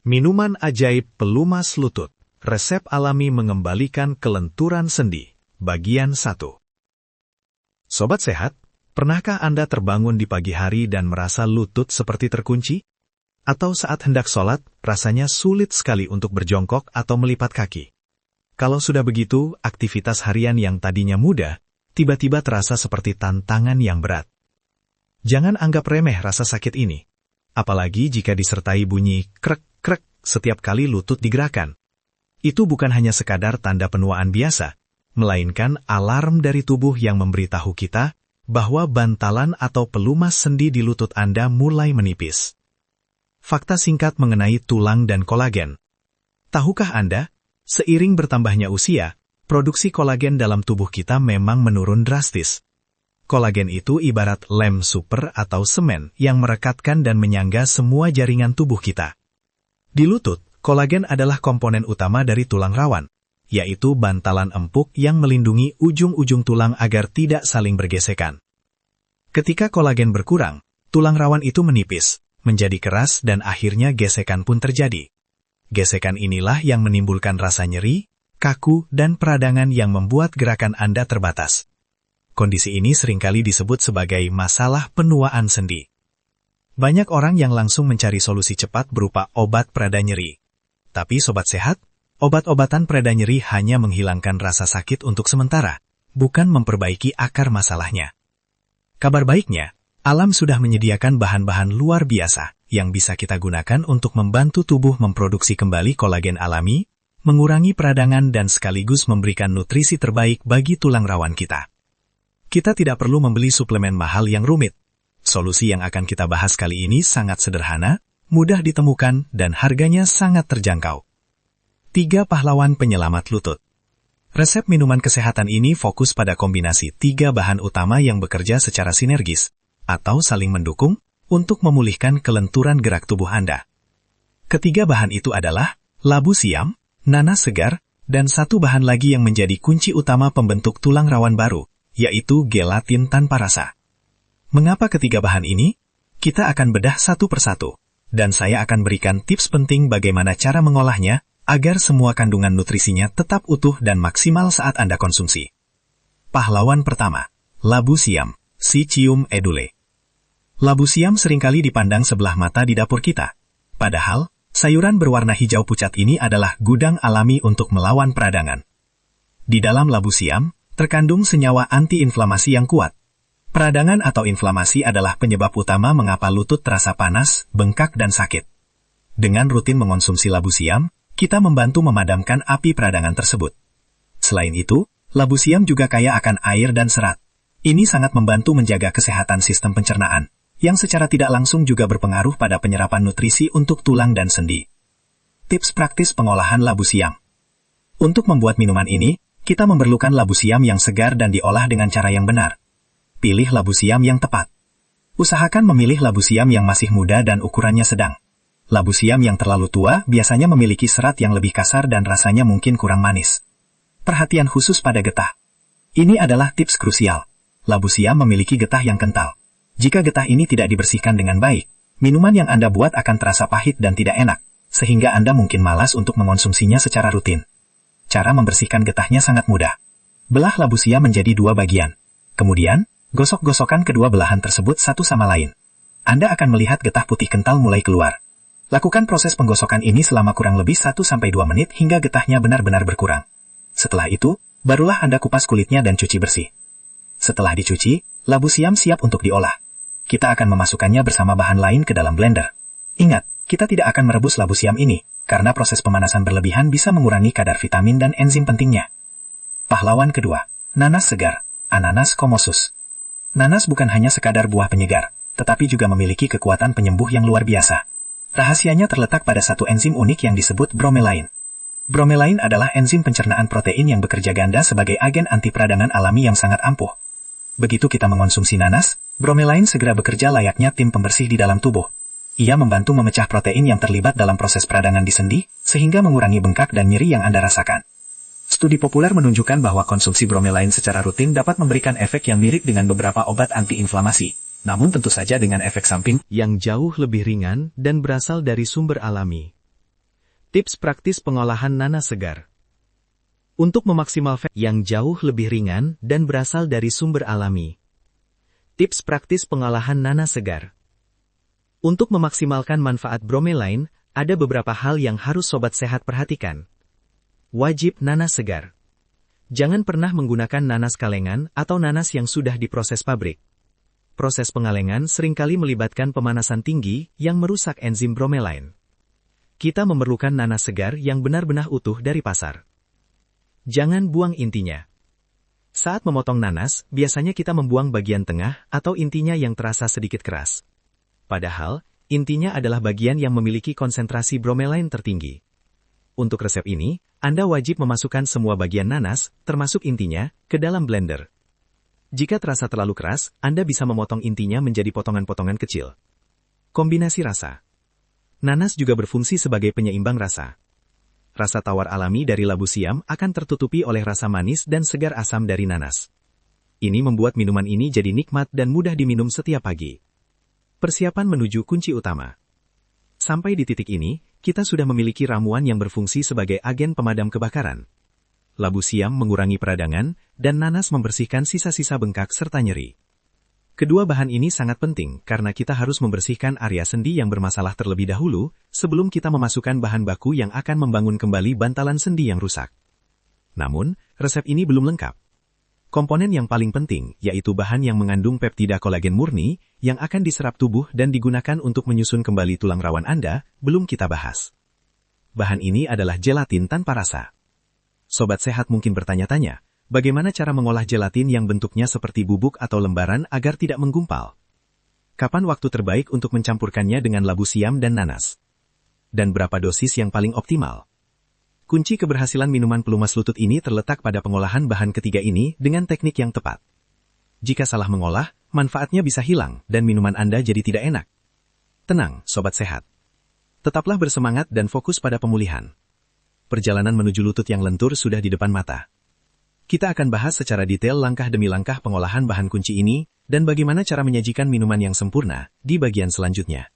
Minuman ajaib pelumas lutut. Resep alami mengembalikan kelenturan sendi. Bagian 1. Sobat sehat, pernahkah Anda terbangun di pagi hari dan merasa lutut seperti terkunci? Atau saat hendak sholat, rasanya sulit sekali untuk berjongkok atau melipat kaki? Kalau sudah begitu, aktivitas harian yang tadinya mudah, tiba-tiba terasa seperti tantangan yang berat. Jangan anggap remeh rasa sakit ini. Apalagi jika disertai bunyi krek-krek setiap kali lutut digerakkan. Itu bukan hanya sekadar tanda penuaan biasa, melainkan alarm dari tubuh yang memberitahu kita bahwa bantalan atau pelumas sendi di lutut Anda mulai menipis. Fakta singkat mengenai tulang dan kolagen. Tahukah Anda, seiring bertambahnya usia, produksi kolagen dalam tubuh kita memang menurun drastis. Kolagen itu ibarat lem super atau semen yang merekatkan dan menyangga semua jaringan tubuh kita. Di lutut, kolagen adalah komponen utama dari tulang rawan, yaitu bantalan empuk yang melindungi ujung-ujung tulang agar tidak saling bergesekan. Ketika kolagen berkurang, tulang rawan itu menipis, menjadi keras dan akhirnya gesekan pun terjadi. Gesekan inilah yang menimbulkan rasa nyeri, kaku, dan peradangan yang membuat gerakan Anda terbatas. Kondisi ini seringkali disebut sebagai masalah penuaan sendi. Banyak orang yang langsung mencari solusi cepat berupa obat pereda nyeri. Tapi sobat sehat, obat-obatan pereda nyeri hanya menghilangkan rasa sakit untuk sementara, bukan memperbaiki akar masalahnya. Kabar baiknya, alam sudah menyediakan bahan-bahan luar biasa yang bisa kita gunakan untuk membantu tubuh memproduksi kembali kolagen alami, mengurangi peradangan dan sekaligus memberikan nutrisi terbaik bagi tulang rawan kita. Kita tidak perlu membeli suplemen mahal yang rumit. Solusi yang akan kita bahas kali ini sangat sederhana, mudah ditemukan, dan harganya sangat terjangkau. 3 pahlawan penyelamat lutut. Resep minuman kesehatan ini fokus pada kombinasi 3 bahan utama yang bekerja secara sinergis, atau saling mendukung, untuk memulihkan kelenturan gerak tubuh Anda. Ketiga bahan itu adalah labu siam, nanas segar, dan satu bahan lagi yang menjadi kunci utama pembentuk tulang rawan baru, yaitu gelatin tanpa rasa. Mengapa ketiga bahan ini? Kita akan bedah satu persatu, dan saya akan berikan tips penting bagaimana cara mengolahnya, agar semua kandungan nutrisinya tetap utuh dan maksimal saat Anda konsumsi. Pahlawan pertama, labu siam, Psyllium edule. Labu siam seringkali dipandang sebelah mata di dapur kita. Padahal, sayuran berwarna hijau pucat ini adalah gudang alami untuk melawan peradangan. Di dalam labu siam, terkandung senyawa antiinflamasi yang kuat. Peradangan atau inflamasi adalah penyebab utama mengapa lutut terasa panas, bengkak, dan sakit. Dengan rutin mengonsumsi labu siam, kita membantu memadamkan api peradangan tersebut. Selain itu, labu siam juga kaya akan air dan serat. Ini sangat membantu menjaga kesehatan sistem pencernaan, yang secara tidak langsung juga berpengaruh pada penyerapan nutrisi untuk tulang dan sendi. Tips praktis pengolahan labu siam. Untuk membuat minuman ini, kita memerlukan labu siam yang segar dan diolah dengan cara yang benar. Pilih labu siam yang tepat. Usahakan memilih labu siam yang masih muda dan ukurannya sedang. Labu siam yang terlalu tua biasanya memiliki serat yang lebih kasar dan rasanya mungkin kurang manis. Perhatian khusus pada getah. Ini adalah tips krusial. Labu siam memiliki getah yang kental. Jika getah ini tidak dibersihkan dengan baik, minuman yang Anda buat akan terasa pahit dan tidak enak, sehingga Anda mungkin malas untuk mengonsumsinya secara rutin. Cara membersihkan getahnya sangat mudah. Belah labu siam menjadi 2 bagian. Kemudian, gosok-gosokkan kedua belahan tersebut satu sama lain. Anda akan melihat getah putih kental mulai keluar. Lakukan proses penggosokan ini selama kurang lebih 1-2 menit hingga getahnya benar-benar berkurang. Setelah itu, barulah Anda kupas kulitnya dan cuci bersih. Setelah dicuci, labu siam siap untuk diolah. Kita akan memasukkannya bersama bahan lain ke dalam blender. Ingat, kita tidak akan merebus labu siam ini, karena proses pemanasan berlebihan bisa mengurangi kadar vitamin dan enzim pentingnya. Pahlawan kedua, nanas segar, Ananas commosus. Nanas bukan hanya sekadar buah penyegar, tetapi juga memiliki kekuatan penyembuh yang luar biasa. Rahasianya terletak pada satu enzim unik yang disebut bromelain. Bromelain adalah enzim pencernaan protein yang bekerja ganda sebagai agen anti peradangan alami yang sangat ampuh. Begitu kita mengonsumsi nanas, bromelain segera bekerja layaknya tim pembersih di dalam tubuh. Ia membantu memecah protein yang terlibat dalam proses peradangan di sendi, sehingga mengurangi bengkak dan nyeri yang Anda rasakan. Studi populer menunjukkan bahwa konsumsi bromelain secara rutin dapat memberikan efek yang mirip dengan beberapa obat antiinflamasi, namun tentu saja dengan efek samping yang jauh lebih ringan dan berasal dari sumber alami. Tips praktis pengolahan nanas segar. Untuk memaksimalkan yang jauh lebih ringan dan berasal dari sumber alami. Tips praktis pengolahan nanas segar. Untuk memaksimalkan manfaat bromelain, ada beberapa hal yang harus sobat sehat perhatikan. Wajib nanas segar. Jangan pernah menggunakan nanas kalengan atau nanas yang sudah diproses pabrik. Proses pengalengan seringkali melibatkan pemanasan tinggi yang merusak enzim bromelain. Kita memerlukan nanas segar yang benar-benar utuh dari pasar. Jangan buang intinya. Saat memotong nanas, biasanya kita membuang bagian tengah atau intinya yang terasa sedikit keras. Padahal, intinya adalah bagian yang memiliki konsentrasi bromelain tertinggi. Untuk resep ini, Anda wajib memasukkan semua bagian nanas, termasuk intinya, ke dalam blender. Jika terasa terlalu keras, Anda bisa memotong intinya menjadi potongan-potongan kecil. Kombinasi rasa. Nanas juga berfungsi sebagai penyeimbang rasa. Rasa tawar alami dari labu siam akan tertutupi oleh rasa manis dan segar asam dari nanas. Ini membuat minuman ini jadi nikmat dan mudah diminum setiap pagi. Persiapan menuju kunci utama. Sampai di titik ini, kita sudah memiliki ramuan yang berfungsi sebagai agen pemadam kebakaran. Labu siam mengurangi peradangan, dan nanas membersihkan sisa-sisa bengkak serta nyeri. Kedua bahan ini sangat penting karena kita harus membersihkan area sendi yang bermasalah terlebih dahulu, sebelum kita memasukkan bahan baku yang akan membangun kembali bantalan sendi yang rusak. Namun, resep ini belum lengkap. Komponen yang paling penting, yaitu bahan yang mengandung peptida kolagen murni, yang akan diserap tubuh dan digunakan untuk menyusun kembali tulang rawan Anda, belum kita bahas. Bahan ini adalah gelatin tanpa rasa. Sobat sehat mungkin bertanya-tanya, bagaimana cara mengolah gelatin yang bentuknya seperti bubuk atau lembaran agar tidak menggumpal? Kapan waktu terbaik untuk mencampurkannya dengan labu siam dan nanas? Dan berapa dosis yang paling optimal? Kunci keberhasilan minuman pelumas lutut ini terletak pada pengolahan bahan ketiga ini dengan teknik yang tepat. Jika salah mengolah, manfaatnya bisa hilang dan minuman Anda jadi tidak enak. Tenang, sobat sehat. Tetaplah bersemangat dan fokus pada pemulihan. Perjalanan menuju lutut yang lentur sudah di depan mata. Kita akan bahas secara detail langkah demi langkah pengolahan bahan kunci ini, dan bagaimana cara menyajikan minuman yang sempurna, di bagian selanjutnya.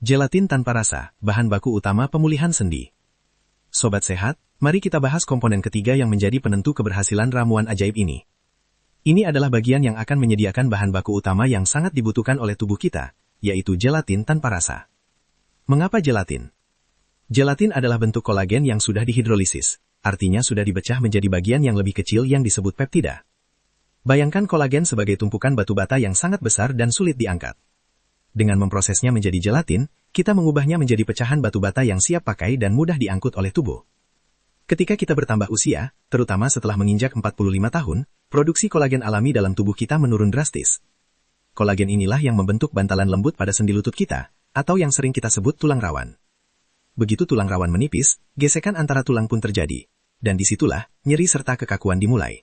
Gelatin tanpa rasa, bahan baku utama pemulihan sendi. Sobat sehat, mari kita bahas komponen ketiga yang menjadi penentu keberhasilan ramuan ajaib ini. Ini adalah bagian yang akan menyediakan bahan baku utama yang sangat dibutuhkan oleh tubuh kita, yaitu gelatin tanpa rasa. Mengapa gelatin? Gelatin adalah bentuk kolagen yang sudah dihidrolisis. Artinya sudah dipecah menjadi bagian yang lebih kecil yang disebut peptida. Bayangkan kolagen sebagai tumpukan batu bata yang sangat besar dan sulit diangkat. Dengan memprosesnya menjadi gelatin, kita mengubahnya menjadi pecahan batu bata yang siap pakai dan mudah diangkut oleh tubuh. Ketika kita bertambah usia, terutama setelah menginjak 45 tahun, produksi kolagen alami dalam tubuh kita menurun drastis. Kolagen inilah yang membentuk bantalan lembut pada sendi lutut kita, atau yang sering kita sebut tulang rawan. Begitu tulang rawan menipis, gesekan antara tulang pun terjadi. Dan disitulah, nyeri serta kekakuan dimulai.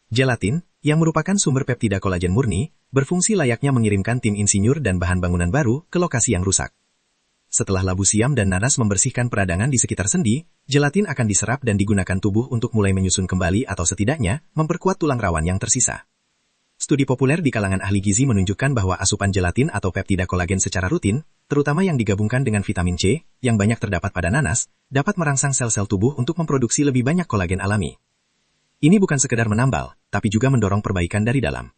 Gelatin, yang merupakan sumber peptida kolagen murni, berfungsi layaknya mengirimkan tim insinyur dan bahan bangunan baru ke lokasi yang rusak. Setelah labu siam dan nanas membersihkan peradangan di sekitar sendi, gelatin akan diserap dan digunakan tubuh untuk mulai menyusun kembali atau setidaknya, memperkuat tulang rawan yang tersisa. Studi populer di kalangan ahli gizi menunjukkan bahwa asupan gelatin atau peptida kolagen secara rutin, terutama yang digabungkan dengan vitamin C, yang banyak terdapat pada nanas, dapat merangsang sel-sel tubuh untuk memproduksi lebih banyak kolagen alami. Ini bukan sekedar menambal, tapi juga mendorong perbaikan dari dalam.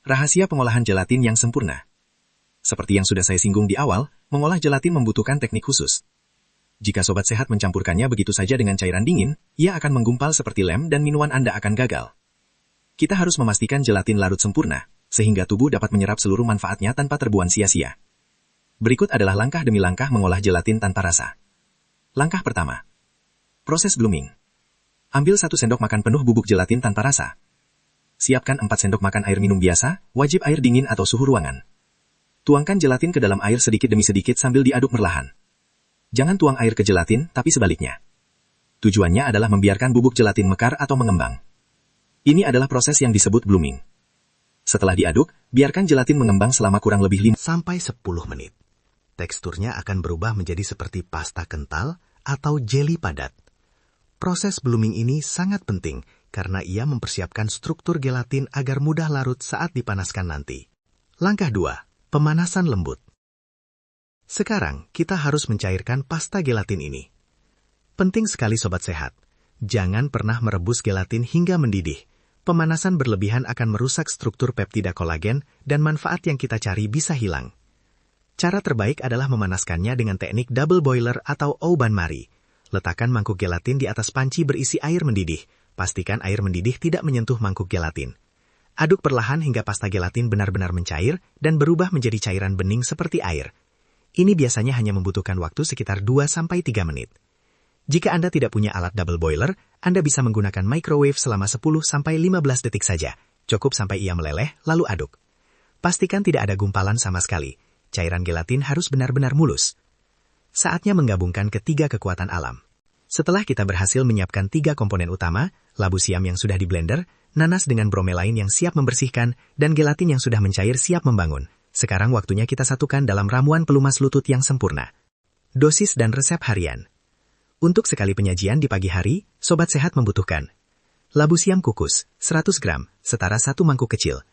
Rahasia pengolahan gelatin yang sempurna. Seperti yang sudah saya singgung di awal, mengolah gelatin membutuhkan teknik khusus. Jika sobat sehat mencampurkannya begitu saja dengan cairan dingin, ia akan menggumpal seperti lem dan minuman Anda akan gagal. Kita harus memastikan gelatin larut sempurna, sehingga tubuh dapat menyerap seluruh manfaatnya tanpa terbuang sia-sia. Berikut adalah langkah demi langkah mengolah gelatin tanpa rasa. Langkah pertama. Proses blooming. Ambil 1 sendok makan penuh bubuk gelatin tanpa rasa. Siapkan 4 sendok makan air minum biasa, wajib air dingin atau suhu ruangan. Tuangkan gelatin ke dalam air sedikit demi sedikit sambil diaduk perlahan. Jangan tuang air ke gelatin, tapi sebaliknya. Tujuannya adalah membiarkan bubuk gelatin mekar atau mengembang. Ini adalah proses yang disebut blooming. Setelah diaduk, biarkan gelatin mengembang selama kurang lebih 5 sampai 10 menit. Teksturnya akan berubah menjadi seperti pasta kental atau jeli padat. Proses blooming ini sangat penting karena ia mempersiapkan struktur gelatin agar mudah larut saat dipanaskan nanti. Langkah 2. Pemanasan lembut. Sekarang, kita harus mencairkan pasta gelatin ini. Penting sekali Sobat Sehat. Jangan pernah merebus gelatin hingga mendidih. Pemanasan berlebihan akan merusak struktur peptida kolagen dan manfaat yang kita cari bisa hilang. Cara terbaik adalah memanaskannya dengan teknik double boiler atau au bain-marie. Letakkan mangkuk gelatin di atas panci berisi air mendidih. Pastikan air mendidih tidak menyentuh mangkuk gelatin. Aduk perlahan hingga pasta gelatin benar-benar mencair dan berubah menjadi cairan bening seperti air. Ini biasanya hanya membutuhkan waktu sekitar 2-3 menit. Jika Anda tidak punya alat double boiler, Anda bisa menggunakan microwave selama 10-15 detik saja. Cukup sampai ia meleleh, lalu aduk. Pastikan tidak ada gumpalan sama sekali. Cairan gelatin harus benar-benar mulus. Saatnya menggabungkan ketiga kekuatan alam. Setelah kita berhasil menyiapkan 3 komponen utama, labu siam yang sudah di blender, nanas dengan bromelain yang siap membersihkan, dan gelatin yang sudah mencair siap membangun. Sekarang waktunya kita satukan dalam ramuan pelumas lutut yang sempurna. Dosis dan resep harian. Untuk sekali penyajian di pagi hari, Sobat Sehat membutuhkan labu siam kukus, 100 gram, setara 1 mangkuk kecil.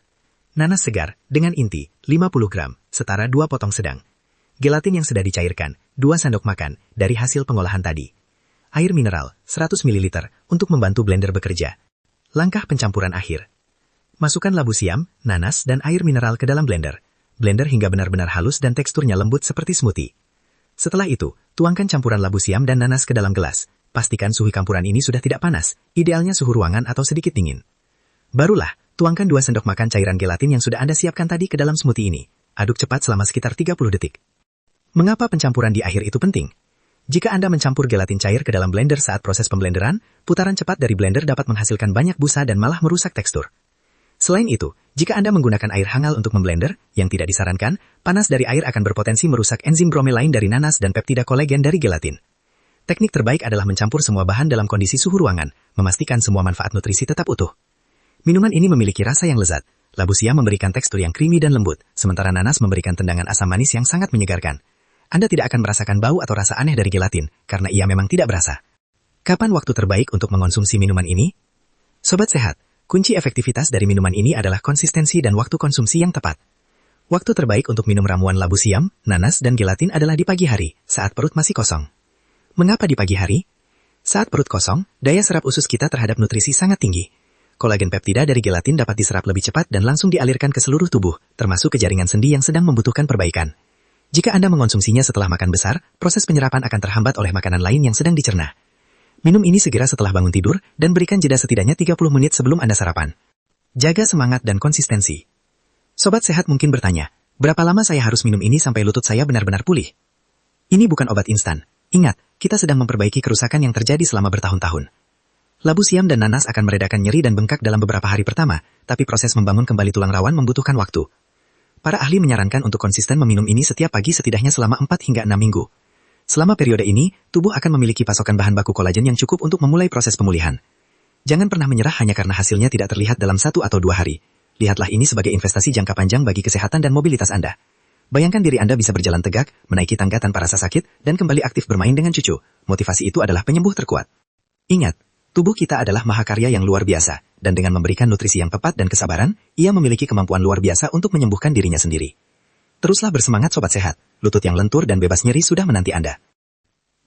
Nanas segar, dengan inti, 50 gram, setara 2 potong sedang. Gelatin yang sudah dicairkan, 2 sendok makan, dari hasil pengolahan tadi. Air mineral, 100 ml, untuk membantu blender bekerja. Langkah pencampuran akhir. Masukkan labu siam, nanas, dan air mineral ke dalam blender. Blender hingga benar-benar halus dan teksturnya lembut seperti smoothie. Setelah itu, tuangkan campuran labu siam dan nanas ke dalam gelas. Pastikan suhu campuran ini sudah tidak panas, idealnya suhu ruangan atau sedikit dingin. Barulah, tuangkan 2 sendok makan cairan gelatin yang sudah Anda siapkan tadi ke dalam smoothie ini. Aduk cepat selama sekitar 30 detik. Mengapa pencampuran di akhir itu penting? Jika Anda mencampur gelatin cair ke dalam blender saat proses pemblenderan, putaran cepat dari blender dapat menghasilkan banyak busa dan malah merusak tekstur. Selain itu, jika Anda menggunakan air hangat untuk memblender, yang tidak disarankan, panas dari air akan berpotensi merusak enzim bromelain dari nanas dan peptida kolagen dari gelatin. Teknik terbaik adalah mencampur semua bahan dalam kondisi suhu ruangan, memastikan semua manfaat nutrisi tetap utuh. Minuman ini memiliki rasa yang lezat. Labu siam memberikan tekstur yang creamy dan lembut, sementara nanas memberikan tendangan asam manis yang sangat menyegarkan. Anda tidak akan merasakan bau atau rasa aneh dari gelatin, karena ia memang tidak berasa. Kapan waktu terbaik untuk mengonsumsi minuman ini? Sobat Sehat, kunci efektivitas dari minuman ini adalah konsistensi dan waktu konsumsi yang tepat. Waktu terbaik untuk minum ramuan labu siam, nanas, dan gelatin adalah di pagi hari, saat perut masih kosong. Mengapa di pagi hari? Saat perut kosong, daya serap usus kita terhadap nutrisi sangat tinggi. Kolagen peptida dari gelatin dapat diserap lebih cepat dan langsung dialirkan ke seluruh tubuh, termasuk ke jaringan sendi yang sedang membutuhkan perbaikan. Jika Anda mengonsumsinya setelah makan besar, proses penyerapan akan terhambat oleh makanan lain yang sedang dicerna. Minum ini segera setelah bangun tidur, dan berikan jeda setidaknya 30 menit sebelum Anda sarapan. Jaga semangat dan konsistensi. Sobat Sehat mungkin bertanya, berapa lama saya harus minum ini sampai lutut saya benar-benar pulih? Ini bukan obat instan. Ingat, kita sedang memperbaiki kerusakan yang terjadi selama bertahun-tahun. Labu siam dan nanas akan meredakan nyeri dan bengkak dalam beberapa hari pertama, tapi proses membangun kembali tulang rawan membutuhkan waktu. Para ahli menyarankan untuk konsisten meminum ini setiap pagi setidaknya selama 4 hingga 6 minggu. Selama periode ini, tubuh akan memiliki pasokan bahan baku kolagen yang cukup untuk memulai proses pemulihan. Jangan pernah menyerah hanya karena hasilnya tidak terlihat dalam 1 atau 2 hari. Lihatlah ini sebagai investasi jangka panjang bagi kesehatan dan mobilitas Anda. Bayangkan diri Anda bisa berjalan tegak, menaiki tangga tanpa rasa sakit, dan kembali aktif bermain dengan cucu. Motivasi itu adalah penyembuh terkuat. Ingat, tubuh kita adalah mahakarya yang luar biasa, dan dengan memberikan nutrisi yang tepat dan kesabaran, ia memiliki kemampuan luar biasa untuk menyembuhkan dirinya sendiri. Teruslah bersemangat Sobat Sehat, lutut yang lentur dan bebas nyeri sudah menanti Anda.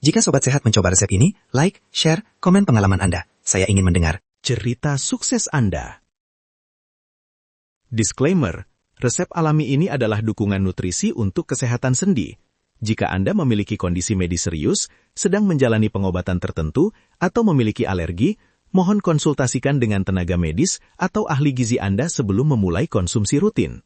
Jika Sobat Sehat mencoba resep ini, like, share, komen pengalaman Anda. Saya ingin mendengar cerita sukses Anda. Disclaimer, resep alami ini adalah dukungan nutrisi untuk kesehatan sendi. Jika Anda memiliki kondisi medis serius, sedang menjalani pengobatan tertentu, atau memiliki alergi, mohon konsultasikan dengan tenaga medis atau ahli gizi Anda sebelum memulai konsumsi rutin.